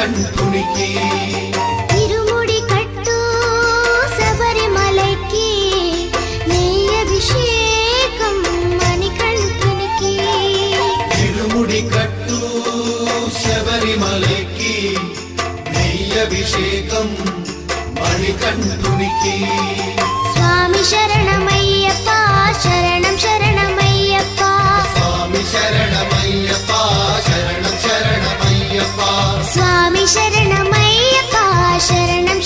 మణికంఠునికి ఇరుముడి కట్టు శబరిమలకి నెయ్యి అభిషేకం మణికంఠునికి ఇరుముడి కట్టు శబరిమలకి నెయ్యి అభిషేకం మణికంఠునికి స్వామి శరణమయ్యప్ప శరణం శరణమయ్యప్ప స్వామి శరణమయ్యప్ప శరణం శరణమయ్యప్ప స్వామి శరణమయ్యప్ప శరణం